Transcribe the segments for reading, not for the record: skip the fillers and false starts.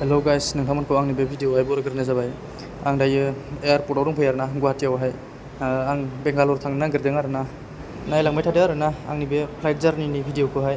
हेल' guys, नोंथांमोनखौ आंनि बे भिडिअआवहाय बरायग्रोनाय जाबाय। आं दायो एयारपर्टआव दंफैयो आरोना, गुवाहाटियावहाय। आं बेंगालर थांनो नागिरदों आरोना। नायलांबाय थादो आरोना आंनि बे फ्लाइट जार्निनि भिडिअखौहाय।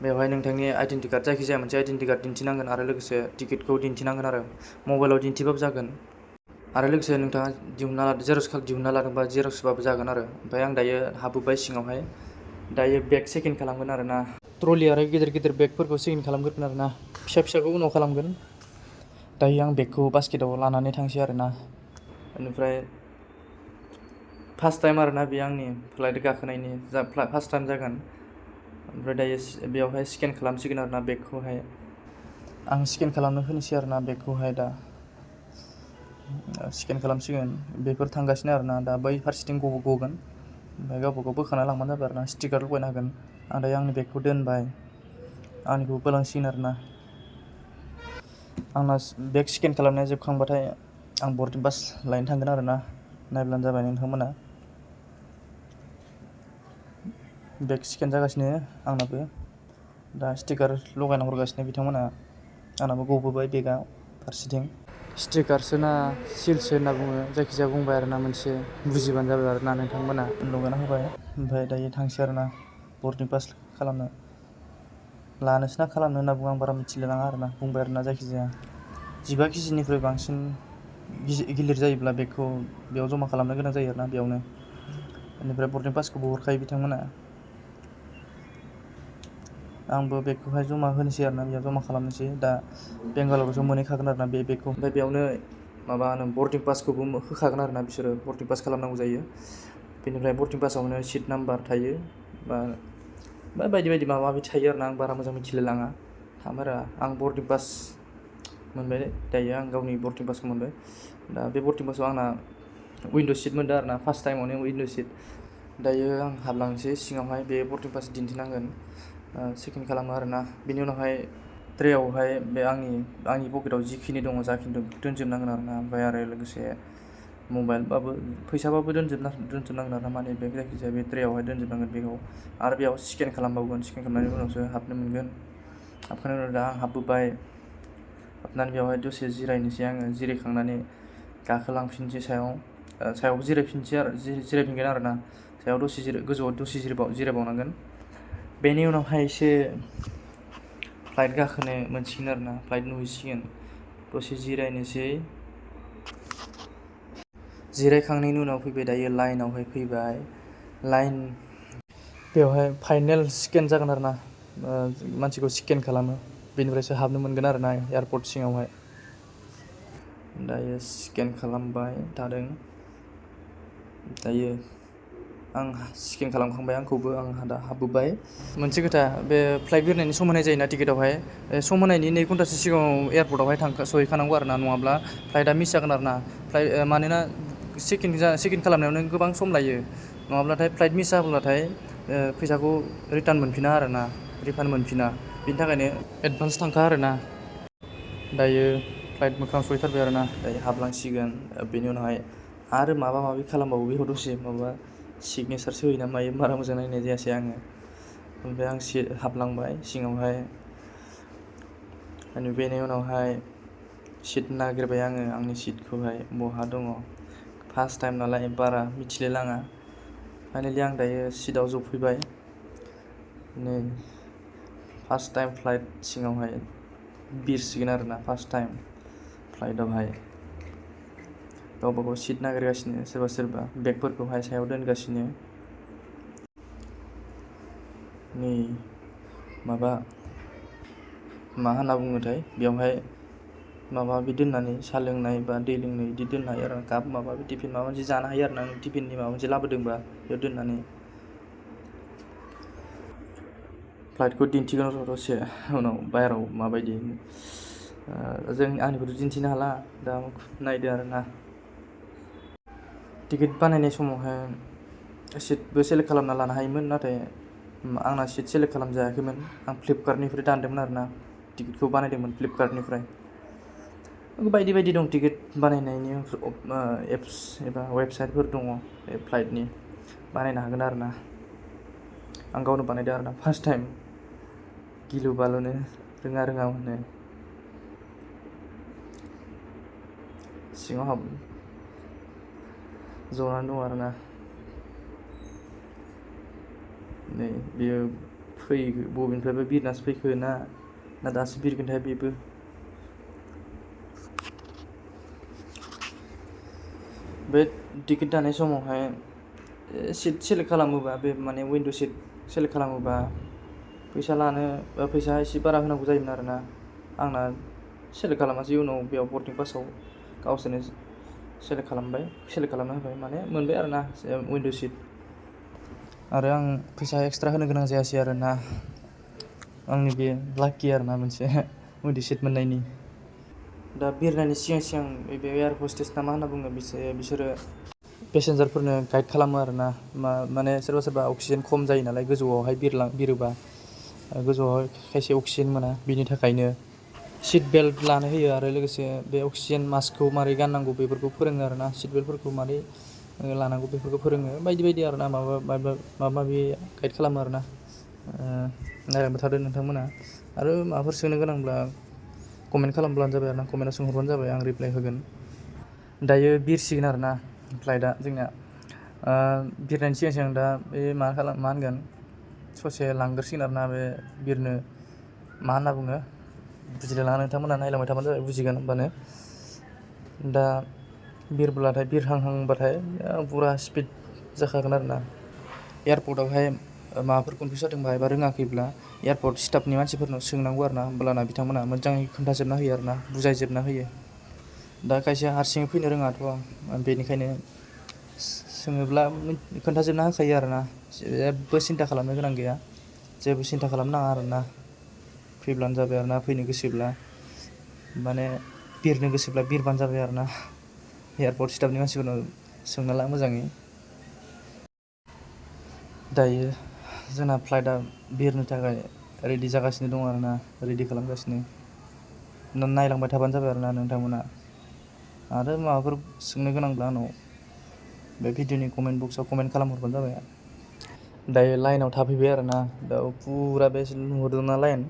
बेवहाय नोंथांनि आइडेन्टि कार्ड, जायखिजाया मोनसे आइडेन्टि कार्ड दिन्थिनांगोन आरो लोगोसे टिकेटखौ दिन्थिनांगोन आरो मबाइलाव दिन्थिबाबो जागोन। आरो लोगोसे नोंथाङा जेरक्स दिहुनना लादोंबा जेरक्सबाबो जागोन आरो। ओमफ्राय आं दायो हाबबोबाय सिङावहाय। दायो बेग चेक इन खालामगोन आरोना। ट्रलि आरो गिदिर गिदिर बेगफोरखौ चेक इन खालामग्रोगोन आरोना। फिसा फिसाखौ उनाव खालामगोन। दायो आं बेगखौ बास्केटाव लानानै थांसै आरोना। बेनिफ्राय फार्स्ट टाइम आरोना बेयो आंनि फ्लाइट गाखोनायनि फार्स्ट टाइम जागोन। ओमफ्राय दायो बेयावहाय स्केन खालामसिगोन आरोना बेगखौहाय। आं स्केन खालामनो होनोसै आरोना बेगखौहाय दा। स्केन खालामसिगोन। बेफोर थांगासिनो आरोना दा बै फारसेथिं गगोन। ओमफ्राय गावबा गाव बोखाना लांबानो जाबाय आरोना। स्टिकार लगायना होगोन। आं दायो आंनि बेगखौ दोनबाय। आंनिखौ बोलांसिगोन आरोना। आंना बेग स्केन खालामनाया जोबखांबाथाय आं बर्डिं पास लायनो थांगोन आरोना। नायब्लानो जाबाय नोंथांमोना। बेग स्केन जागासिनो आंनाबो। दा स्टिकार लगायना हरगासिनो बिथांमोना। आंनाबो गबोबाय बेगआ फारसेथिं। स्टिकारसो ना सिलसो होनना बुङो, जायखिजाया बुंबाय आरोना मोनसे, बुजिबानो जाबाय आरोना नोंथांमोना। लगायना होबाय। ओमफ्राय दायो थांसै आरोना बर्डिं पास खालामनो। लानोसो ना खालामनो होनना बुङो, आं बारा मिथिलाय लाङा आरोना। बुंबाय आरोना जायखिजाया 15 केजिनिफ्राय बांसिन गिलिर जायोब्ला बेगखौ बेयाव जमा खालामनो गोनां जायो आरोना बेयावनो। बेनिफ्राय बर्डिं पासखौबो हरखायो बिथांमोना। आंबो बेगखौहाय जमा होनोसै आरोना, बेयाव जमा खालामनोसै। दा बेंगालरावसो मोनहैखागोन आरोना बे बेगखौ। ओमफ्राय बेयावनो माबा होनो बर्डिं पासखौबो होखागोन आरोना बिसोरो। बर्डिं पास खालामनांगौ जायो। बेनिफ्राय बर्डिं पासावनो सिट नाम्बार थायो बा बायदि बायदि माबा माबि थायो आरोना। आं बारा मोजां मिथिलाय लाङा। थामारा आं बर्डिं पास मोनबाय दायो। आं गावनि बर्डिं पासखौ मोनबाय। दा बे बर्डिं पासाव आंना उइन्ड' सिट मोनदों आरोना। फार्स्ट टाइमावनो उइन्ड' सिट। दायो आं हाबलांसै सिङावहाय। बे बर्डिं पास दिन्थिनांगोन। चेक इन खालामो आरोना। बिनि उनावहाय ट्रेयावहाय बे आंनि पकेटाव जिखिनि दङ, जाखिनि दं बेखौ दोनजोबनांगोन आरोना। ओमफ्राय आरो लोगोसे मबाइलबाबो फैसाबाबो दोनजोबनांगोन आरोना। मानि बेग जायखिजाया बे ट्रेयावहाय दोनजोबनांगोन बेगाव। आरो बेयाव स्केन खालामबावगोन। स्केन खालामनायनि उनावसो हाबनो मोनगोन। हाबखांनायनि उनाव दा आं हाबबोबाय। हाबनानै बेवहाय दसे जिरायनोसै आङो। जिरायखांनानै गाखोलांफिनसै सायाव जिरायफिनगोन आरोना। सायाव गोजौआव दसे जिरायबावनांगोन। बेनि उनावहायसो फ्लाइट गाखोनो मोनसिगोन आरोना। फ्लाइट नुहैसिगोन। दसे जिरायनोसै। जिरायखांनायनि उनाव फैबाय दायो लाइनावहाय फैबाय। बेवहाय फाइनेल स्केन जागोन आरोना। मानसिखौ स्केन खालामो। बेनिफ्रायसो हाबनो मोनगोन आरोना एयारपर्ट सिङावहाय। दायो स्केन खालामबाय थादों। दायो आं स्केन खालामखांबाय आंखौबो। आं दा हाबबोबाय। मोनसे खोथा, बे फ्लाइट बिरनायनि सम होनाय जायोना टिकेटावहाय। सम होनायनि 2 घन्टासो सिगाङाव एयारपर्टआवहाय सहैखानांगौ आरोना। नङाब्ला फ्लाइटआ मिस जागोन आरोना। मानोना चेक इन खालामनायावनो गोबां सम लायो। नङाब्लाथाय फ्लाइट मिस जाब्लाथाय फैसाखौ रिटार्न मोनफिना आरोना। रिफान्ड मोनफिना। बिनि थाखायनो एडभान्स थांखा आरोना। दायो फ्लाइट मोखाङाव सहैथारबाय आरोना। दायो हाबलांसिगोन। बेनि उनावहाय आरो माबा माबि खालामबावो। बेखौ दसे माबा सिगनेसारसो होयो ना मायो, बारा मोजां नायनाय जायासै आङो। ओमफ्राय आं हाबलांबाय सिङावहाय। बेनि उनावहाय सिट नागिरबाय आङो। आंनि सिटखौहाय बहा दङ। फार्स्ट टाइम नालाय बारा मिथिलाय लाङा। फाइनेलि आं दायो सिटआव जफैबाय। नै फार्स्ट टाइम फ्लाइट सिङावहाय बिरसिगोन आरोना। फार्स्ट टाइम फ्लाइटआवहाय गावबा गाव सिट नागिरगासिनो। सोरबा सोरबा बेगफोरखौहाय सायाव दोनगासिनो। नै माबा मा होनना बुङोथाय, बेवहाय माबा माबि दोननानै साहा लोंनाय बा दै लोंनाय बिदि दोननो हायो आरो। काप माबा माबि टिफिन माबा मोनसे जानो हायो आरोना। नों टिफिननि माबा मोनसे लाबोदोंबा बेयाव दोननानै। फ्लाइटखौ दिन्थिगोन र' दसे उनाव बाहेरायाव माबायदि। आंनिखौथ' दिन्थिनो हाला। दा नायदो आरोना। टिकेट बानायनाय समावहाय सिटबो सेलेक्ट खालामना लानो हायोमोन। नाथाय आंना सिट सेलेक्ट खालामजायाखैमोन। आं फ्लिपकार्टनिफ्राय दानदोंमोन आरोना। टिकेटखौ बानायदोंमोन फ्लिपकार्टनिफ्राय। बायदि बायदि दं टिकेट बानायनायनि एप्स एबा वेबसाइटफोर दङ बे फ्लाइटनि। बानायनो हागोन आरोना। आं गावनो बानायदों आरोना फार्स्ट टाइम। गिलु बालुनो रोङा मोनो। सिङाव जनानै दं आरोना। नै बियो बबेनिफ्रायबा बिरनासो फैखो ना दासो बिरगोनथाय बेबो। बे टिकेट दानाय समावहाय सिट सेलेक्ट खालामोबा बे माने उइन्ड' सिट सेलेक्ट खालामोबा फैसा एसे बारा होनांगौ जायोमोन आरोना। आंना सेलेक्ट खालामासै उनाव बेयाव बर्डिं पासाव गावसोरनो सेलेक्ट खालामना होबाय माने मोनबाय आरोना उइन्ड' सिट। आरो आं फैसा एक्सट्रा होनो गोनां जायासै आरोना। आंनि बे लाकि आरोना मोनसे उइन्ड' सिट मोननायनि। दा बिरनायनि सिगां बे एयार हस्टेस ना मा होनना बुङो बिसोरो पेसेन्जारफोरनो गाइड खालामो आरोना। माने सोरबा अक्सिजेन खम जायो नालाय गोजौआवहाय बिरोबा गोजौआवहाय खायसे अक्सिजेन मोना बिनि थाखायनो सिट बेल्ट लानो होयो आरो लोगोसे बे अक्सिजेन मास्कखौ मारै गाननांगौ बेफोरखौ फोरोङो आरोना। सिट बेल्टफोरखौ मारै लानांगौ बेफोरखौ फोरोङो बायदि आरोना माबा माबि गाइड खालामो आरोना। नायलांबाय थादो नोंथांमोना आरो माबाफोर सोंनो गोनांब्ला कमेन्ट खालामब्लानो जाबाय आरोना। कमेन्टआव सोंहरबानो जाबाय आं रिप्लाय होगोन। दायो बिरसिगोन आरोना फ्लाइटआ जोंना। बिरनायनि सिगां दा बे मा होनगोन ससे लांग्रोसिगोन आरोना बे बिरनो मा होनना बुङो बुजिलायलाङा नोंथांमोना नायलांबाय थाबानो जाबाय बुजिगोन होमबानो। दा बिरहांबाथाय फुरा स्पिड जाखागोन आरोना। एयारपर्टआवहाय माबाफोर कनफिउस जादोंबा एबा रोङाखैब्ला एयारपर्ट स्टाफनि मानसिफोरनाव सोंनांगौ आरोना। होमब्लाना बिथांमोना मोजाङै खोन्थाजोबना होयो आरोना बुजायजोबना होयो। दा खायसे हारसिङै फैनो रोङाथ' बेनिखायनो सोङोब्ला खोन्थाजोबना होखायो आरोना। जेबो सिन्था खालामनो गोनां गैया। जेबो सिन्था खालामनाङा आरोना। फैब्लानो जाबाय आरोना फैनो गोसोब्ला माने बिरनो गोसोब्ला बिरबानो जाबाय आरोना। एयारपर्ट स्टाफनि मानसिफोरनाव सोंना ला मोजाङै। दायो जोंना फ्लाइटआ बिरनो थाखाय रेडि जागासिनो दं आरोना रेडि खालामगासिनो। नायलांबाय थाबानो जाबाय आरोना नोंथांमोना। आरो माबाफोर सोंनो गोनांब्ला आंनाव बे भिडिअ'नि कमेन्ट बक्सआव कमेन्ट खालामहरबानो जाबाय। दायो लाइनाव थाफैबाय आरोना। दा फुरा बे नुहुरदोंना लाइन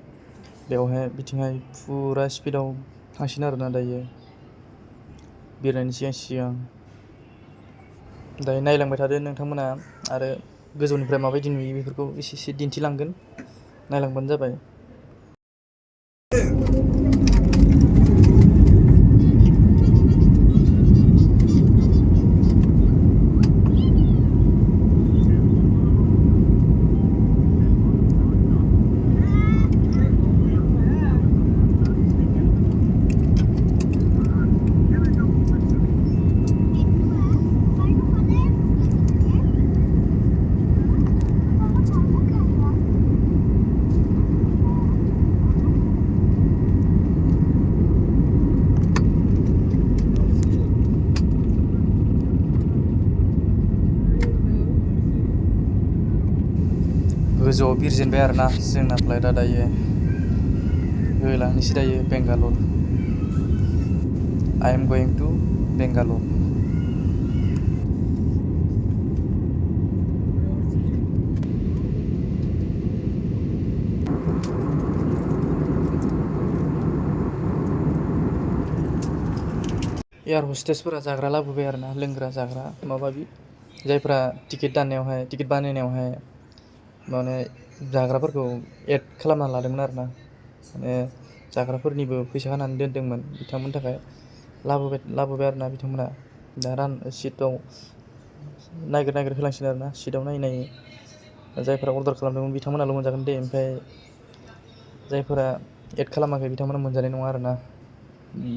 बेवहाय बिथिंहाय फुरा स्पिडआव थांसिगोन आरोना दायो बिरनायनि सिगां। दायो नायलांबाय थादो नोंथांमोना आरो गोजौनिफ्राय माबायदि नुयो बेफोरखौ एसे दिन्थिलांगोन नायलांबानो जाबाय। गोजौआव बिरजेनबाय आरोना जोंना फ्लाइटआ दायो होलांनोसै दायो Bengaluru. I am going to Bengaluru. Air हस्टेसफोरा जाग्रा लाबोबाय आरोना लोंग्रा जाग्रा माबा माबि जायफ्रा टिकेट बानायनायावहाय माने जाग्राफोरखौ एड खालामना लादोंमोन आरोना। माने जाग्राफोरनिबो फैसा होनानै दोनदोंमोन बिथांमोननि थाखाय लाबोबाय आरोना बिथांमोना। दा सिटआव नागिर होलांसिगोन आरोना। सिटआव नायै जायफोरा अर्डार खालामदोंमोन बिथांमोनाल' मोनजागोन दे। ओमफ्राय जायफोरा एड खालामाखै बिथांमोना मोनजानाय नङा आरोना।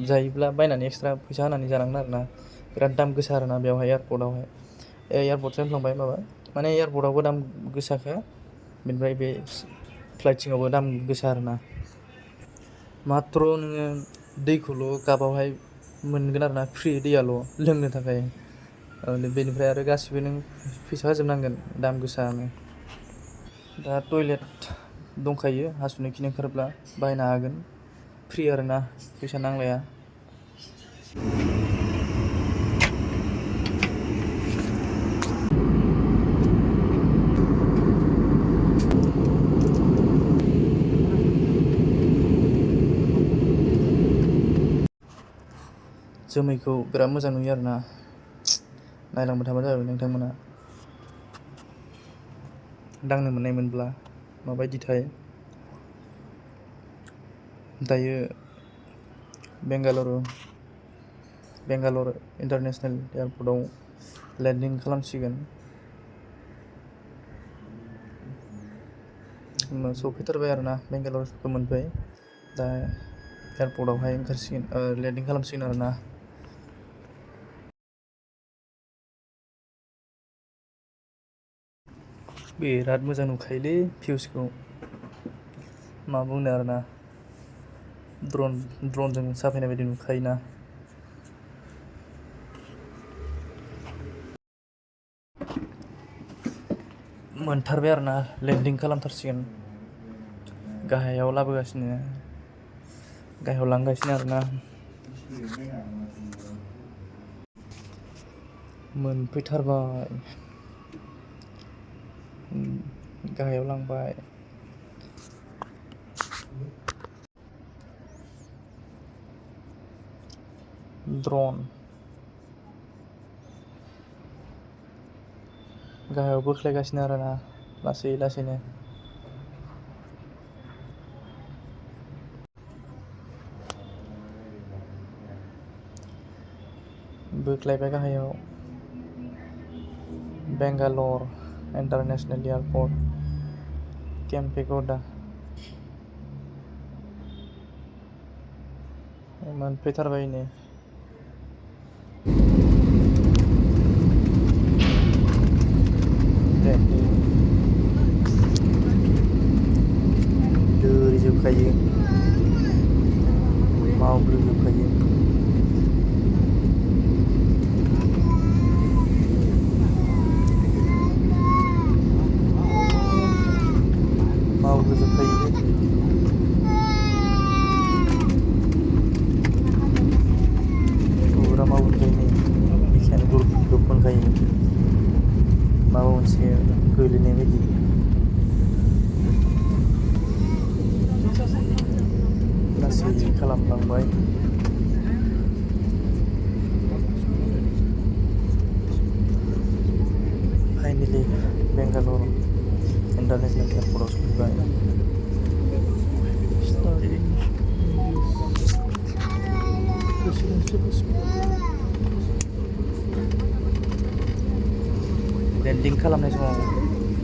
जायोब्ला बायनानै एक्सट्रा फैसा होनानै जानांगोन आरोना। बिराद दाम गोसा आरोना बेवहाय एयारपर्टआवहाय। एयारपर्टसो होनफ्लांबाय माने एयारपर्टआवबो दाम गोसाखा बेनिफ्राय बे फ्लाइट सिङावबो दाम गोसा आरोना। माथ्र' नोङो दैखौल' कापआवहाय मोनगोन आरोना फ्रि दैयाल' लोंनो थाखाय। बेनिफ्राय आरो गासिबो नों फैसा होजोबनांगोन दाम गोसानो। दा टयलेट दंखायो हासुनो खिनो ओंखारोब्ला बाहायनो हागोन फ्रि आरोना फैसा नांलाया। जोमैखौ बिराद मोजां नुयो आरोना नायलांबाय थाबानो जाबाय नोंथांमोना दांनो मोननाय मोनब्ला माबायदिथाय दायो बेंगालर इन्टारनेसनेल एयारपर्टआव लेन्डिं खालामसिगोन सौफैथारबाय आरोना बेंगालरखौ मोनबाय दा एयारपर्टआवहाय ओंखारसिगोन लेन्डिं खालामसिगोन आरोना बिराद मोजां नुखायोलै भिउसखौ मा बुंनो आरोना ड्रनजों साफायनाय बायदि नुखायोना मोनथारबाय आरोना लेन्डिं खालामथारसिगोन गाहायाव लाबोगासिनो गाहायाव लांगासिनो आरोना मोनफैथारबाय गाहायाव लांबाय ड्रन गाहायाव बोख्लायगासिनो आरोना लासै लासैनो बोख्लायबाय गाहायाव बेंगालर इन्टारनेसनेल एयारपर्ट केम्पेगौडा मोनफैथारबाय नै लोरिजोबखायो मावग्लुंजोबखायो फुरा मावग्लुंखायो नै बिखायानो गुरुब मोनखायो माबा मोनसे गोलैनाय बायदि लासै खालामलांबाय फाइनेलि बेंगालर इन्टारनेसनेल एयारपर्टआव सफैबाय लेन्डिं खालामनाय समाव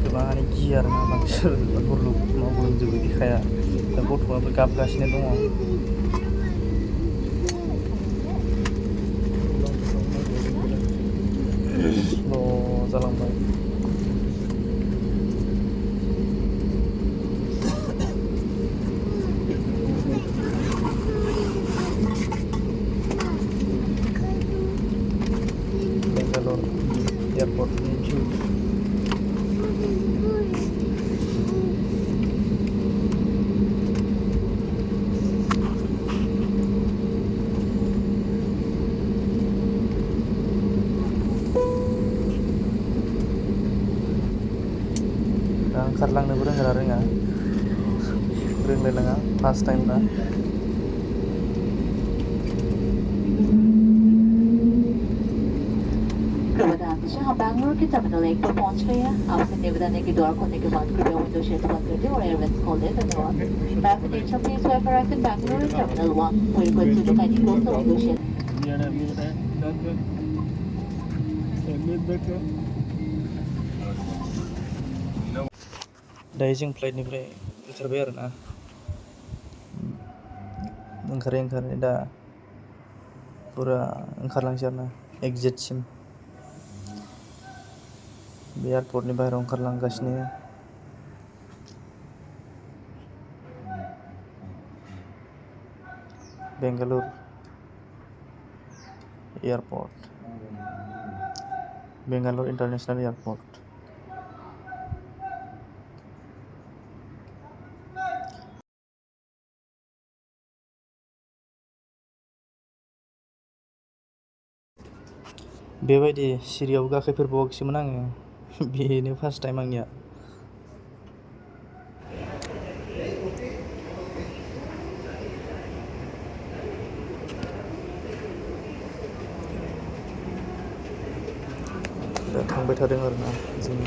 गोबाङानो गियो आरोना मानसिफोर मावग्लुंजोबो बिखाया दा गथ'आबो गाबगासिनो दङ स्ल' जालांबाय बेंगालर एयारपर्टनि भिउ दा ओंखारलांनोबो रोंलायलाङा फार्स्ट टाइम ना हम बैंगलोर के टर्मिनल 1 पर पहुंच गए हैं। आपसे निवेदन है कि द्वार खोलने के बाद कृपया विंडो शेड बंद कर दें और एयरवेंट्स खोल दें। धन्यवाद। Perhaps attention please whoever arrives in Bangalore in Terminal 1. We request you to kindly close the window shade. दायो जों फ्लाइटनिफ्राय ओंखारबाय आरोना ओंखारै दा फुरा ओंखारलांसै आरोना एक्जिटसिम बे एयारपर्टनि बाहेरायाव ओंखारलांगासिनो Bengaluru airport Bengaluru international airport बेबायदि सिरियाव गाखोफेरबावाखैसोमोन आङो बेनो फार्स्ट टाइम आंनिया थांबाय थादों आरोना जों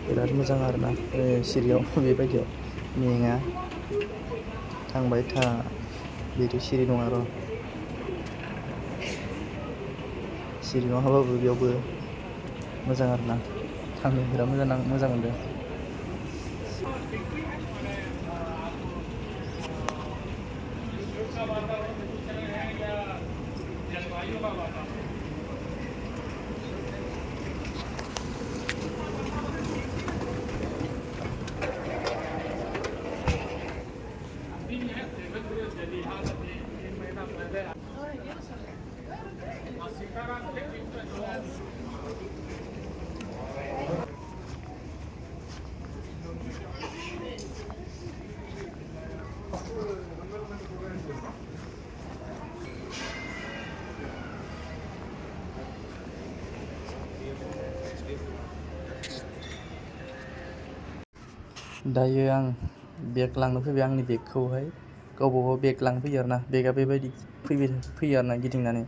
बिराद मोजां आरोना सिरियाव बेबायदियाव मेङा थांबाय था बिदि सिरि नङा र' सिरि नङाबाबो बेयावबो मोजां आरोना थांनो बिराद मोजां मोनदों। दायो आं बेग लांनो फैबाय आंनि बेगखौहाय गावबागाव बेग लांनो फैयो आरोना बेगआ बेबायदि फैयो आरोना गिदिंनानै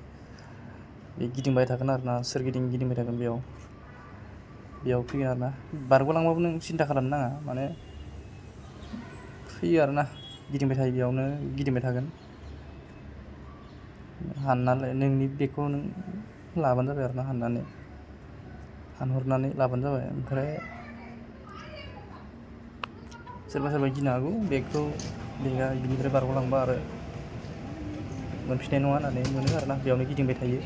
बे गिदिंबाय थागोन आरोना सोरगिदिं गिदिंबाय थागोन बेयाव फैगोन आरोना बारग'लांबाबो नों सिन्था खालामनो नाङा माने फैयो आरोना गिदिंबाय थायो बेयावनो गिदिंबाय थागोन हाननानै नोंनि बेगखौ नों लाबानो जाबाय आरोना हानहरनानै लाबानो जाबाय ओमफ्राय सोरबा गिनो हागौ बेगआ बिनिफ्राय बारग'लांबा आरो मोनफिननाय नङा होननानै मोनो आरोना बेयावनो गिदिंबाय थायो।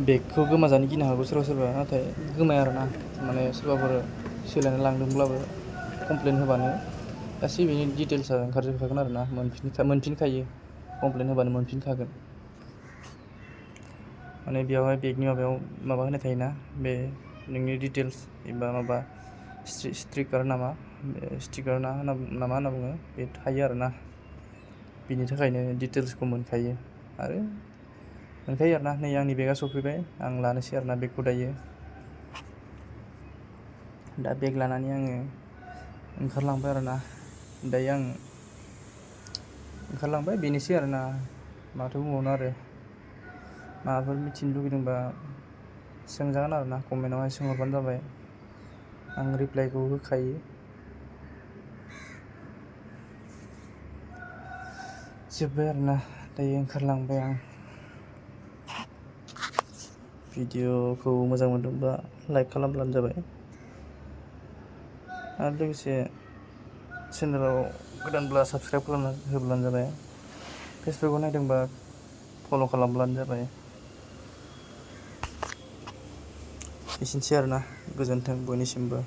बेगखौ गोमाजानो गिनो हागौ सोरबा नाथाय गोमाया आरोना माने सोरबाफोर सोलायना लांदोंब्लाबो कमप्लेन होबानो गासैबो बेनि डिटेल्सआ ओंखारजोबखागोन आरोना मोनफिनखायो कमप्लेन होबानो मोनफिनखागोन माने बेयावहाय बेगनि माबायाव माबा होनाय थायोना बे नोंनि डिटेल्स एबा माबा स्टिकार ना मा होनना बुङो बे थायो आरोना बिनि थाखायनो डिटेल्सखौ मोनखायो आरोना नै आंनि बेगआ सफैबाय आं लानोसै आरोना बेगखौ दायो दा बेग लानानै आङो ओंखारलांबाय आरोना दायो आं ओंखारलांबाय बेनोसै आरोना माथो बुंबावनो आरो माबाफोर मिथिनो लुगैदोंबा सोंजागोन आरोना कमेन्टआवहाय सोंहरबानो जाबाय आं रिप्लाइखौ होखायो जोब्बाय आरोना दायो ओंखारलांबाय आं भिडिअखौ मोजां मोनदोंबा लाइक खालामब्लानो जाबाय आरो लोगोसे चेनेलाव गोदानब्ला साबस्क्राइब खालामना होब्लानो जाबाय फेसबुकआव नायदोंबा फल' खालामब्लानो जाबाय एसेनोसै आरोना गोजोन्थों बयनिसिमबो।